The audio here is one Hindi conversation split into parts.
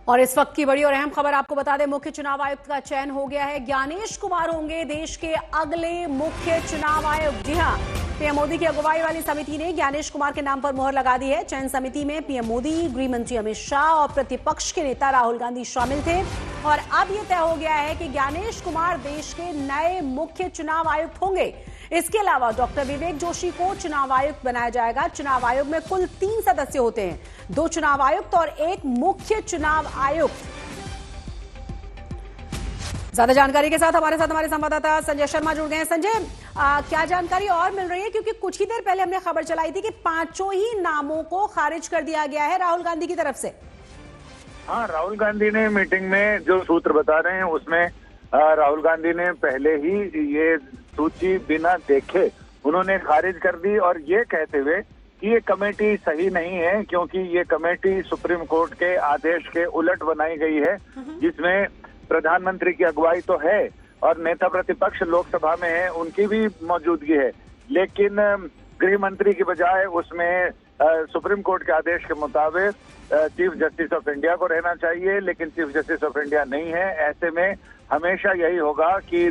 और इस वक्त की बड़ी और अहम खबर आपको बता दें, मुख्य चुनाव आयुक्त का चयन हो गया है। ज्ञानेश कुमार होंगे देश के अगले मुख्य चुनाव आयुक्त। जी हां, पीएम मोदी की अगुवाई वाली समिति ने ज्ञानेश कुमार के नाम पर मुहर लगा दी है। चयन समिति में पीएम मोदी, गृह मंत्री अमित शाह और प्रतिपक्ष के नेता राहुल गांधी शामिल थे। और अब यह तय हो गया है कि ज्ञानेश कुमार देश के नए मुख्य चुनाव आयुक्त होंगे। इसके अलावा डॉक्टर विवेक जोशी को चुनाव आयुक्त बनाया जाएगा। चुनाव आयोग में कुल 3 सदस्य होते हैं, 2 चुनाव आयुक्त और 1 मुख्य चुनाव आयुक्त। ज्यादा जानकारी के साथ हमारे संवाददाता संजय शर्मा जुड़ गए हैं। संजय, क्या जानकारी और मिल रही है, क्योंकि कुछ ही देर पहले हमने खबर चलाई थी कि 5 ही नामों को खारिज कर दिया गया है राहुल गांधी की तरफ से। हाँ, राहुल गांधी ने मीटिंग में जो सूत्र बता रहे हैं उसमें राहुल गांधी ने पहले ही ये सूची बिना देखे उन्होंने खारिज कर दी, और ये कहते हुए कि ये कमेटी सही नहीं है क्योंकि ये कमेटी सुप्रीम कोर्ट के आदेश के उलट बनाई गई है, जिसमें प्रधानमंत्री की अगुवाई तो है और नेता प्रतिपक्ष लोकसभा में है, उनकी भी मौजूदगी है, लेकिन गृह मंत्री की बजाय उसमें सुप्रीम कोर्ट के आदेश के मुताबिक चीफ जस्टिस ऑफ इंडिया को रहना चाहिए, लेकिन चीफ जस्टिस ऑफ इंडिया नहीं है। ऐसे में हमेशा यही होगा कि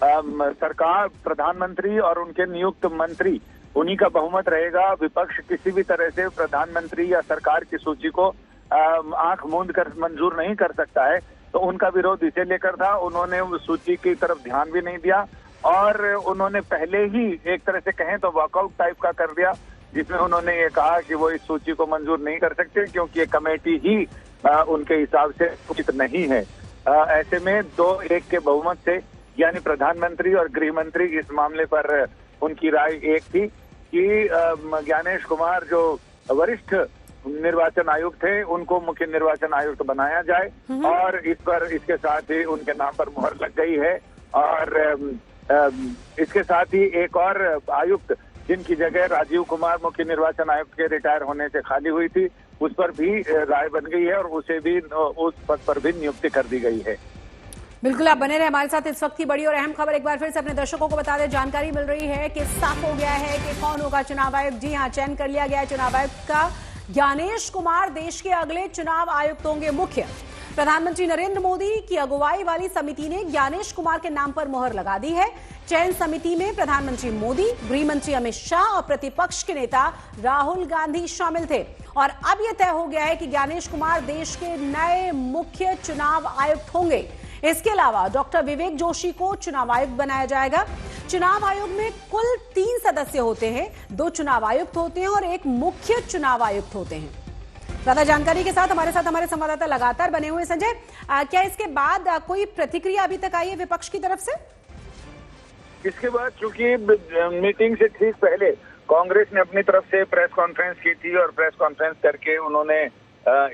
सरकार, प्रधानमंत्री और उनके नियुक्त मंत्री, उन्हीं का बहुमत रहेगा। विपक्ष किसी भी तरह से प्रधानमंत्री या सरकार की सूची को आंख मूंद कर मंजूर नहीं कर सकता है, तो उनका विरोध इसे लेकर था। उन्होंने उस सूची की तरफ ध्यान भी नहीं दिया और उन्होंने पहले ही एक तरह से कहें तो वॉकआउट टाइप का कर दिया, जिसमें उन्होंने ये कहा कि वो इस सूची को मंजूर नहीं कर सकते क्योंकि ये कमेटी ही उनके हिसाब से उचित नहीं है। ऐसे में 2-1 के बहुमत से, यानी प्रधानमंत्री और गृह मंत्री, इस मामले पर उनकी राय एक थी कि ज्ञानेश कुमार जो वरिष्ठ निर्वाचन आयुक्त थे उनको मुख्य निर्वाचन आयुक्त बनाया जाए, और इस पर इसके साथ ही उनके नाम पर मुहर लग गई है। और इसके साथ ही एक और आयुक्त जिनकी जगह राजीव कुमार मुख्य निर्वाचन आयुक्त के रिटायर होने से खाली हुई थी, उस पर भी राय बन गई है और उसे भी उस पद पर भी नियुक्ति कर दी गई है। बिल्कुल, आप बने रहे हमारे साथ। इस वक्त की बड़ी और अहम खबर एक बार फिर से अपने दर्शकों को बता दें। जानकारी मिल रही है कि साफ हो गया है कि कौन होगा चुनाव आयुक्त। जी हां, चयन कर लिया गया है चुनाव आयुक्त का। ज्ञानेश कुमार देश के अगले चुनाव आयुक्त होंगे मुख्य। प्रधानमंत्री नरेंद्र मोदी की अगुवाई वाली समिति ने ज्ञानेश कुमार के नाम पर मुहर लगा दी है। चयन समिति में प्रधानमंत्री मोदी, गृह मंत्री अमित शाह और प्रतिपक्ष के नेता राहुल गांधी शामिल थे। और अब यह तय हो गया है कि ज्ञानेश कुमार देश के नए मुख्य चुनाव आयुक्त होंगे। इसके अलावा डॉक्टर विवेक जोशी को चुनाव आयुक्त बनाया जाएगा। चुनाव आयोग में कुल 3 सदस्य होते हैं, 2 चुनाव आयुक्त होते हैं और 1 मुख्य चुनाव आयुक्त होते हैं। ज्यादा जानकारी के साथ हमारे संवाददाता लगातार बने हुए। संजय, क्या इसके बाद कोई प्रतिक्रिया अभी तक आई है विपक्ष की तरफ से? इसके बाद चूंकि मीटिंग से ठीक पहले कांग्रेस ने अपनी तरफ से प्रेस कॉन्फ्रेंस की थी और प्रेस कॉन्फ्रेंस करके उन्होंने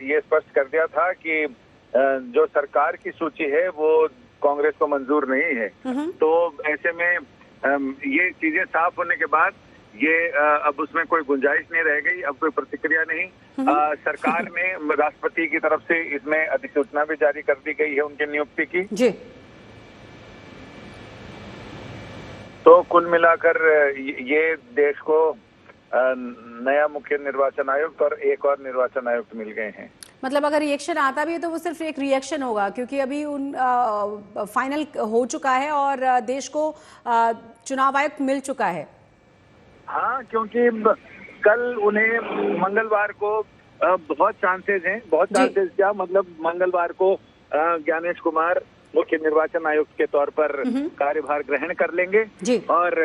ये स्पष्ट कर दिया था कि जो सरकार की सूची है वो कांग्रेस को मंजूर नहीं है। तो ऐसे में ये चीजें साफ होने के बाद ये अब उसमें कोई गुंजाइश नहीं रह गई, अब कोई प्रतिक्रिया नहीं। सरकार में राष्ट्रपति की तरफ से इसमें अधिसूचना भी जारी कर दी गई है उनकी नियुक्ति की जी। तो कुल मिलाकर ये देश को नया मुख्य निर्वाचन आयुक्त और 1 और निर्वाचन आयुक्त मिल गए हैं। मतलब अगर रिएक्शन आता भी है तो वो सिर्फ एक रिएक्शन होगा, क्योंकि अभी फाइनल हो चुका है और देश को चुनाव आयुक्त मिल चुका है। हाँ, क्योंकि कल उन्हें मंगलवार को बहुत चांसेस हैं, क्या मतलब मंगलवार को ज्ञानेश कुमार मुख्य निर्वाचन आयुक्त के तौर पर कार्यभार ग्रहण कर लेंगे और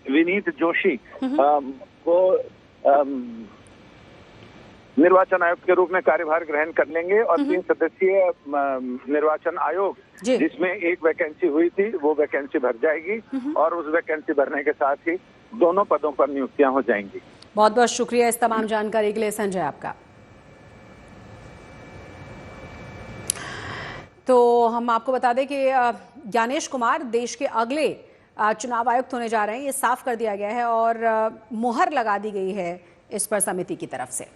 विनीत जोशी को निर्वाचन आयुक्त के रूप में कार्यभार ग्रहण कर लेंगे। और 3 सदस्यीय निर्वाचन आयोग, जिसमें 1 वैकेंसी हुई थी, वो वैकेंसी भर जाएगी और उस वैकेंसी भरने के साथ ही दोनों पदों पर नियुक्तियां हो जाएंगी। बहुत बहुत शुक्रिया इस तमाम जानकारी के लिए संजय आपका। तो हम आपको बता दें कि ज्ञानेश कुमार देश के अगले चुनाव आयुक्त होने जा रहे हैं, ये साफ कर दिया गया है और मुहर लगा दी गई है इस पर समिति की तरफ से।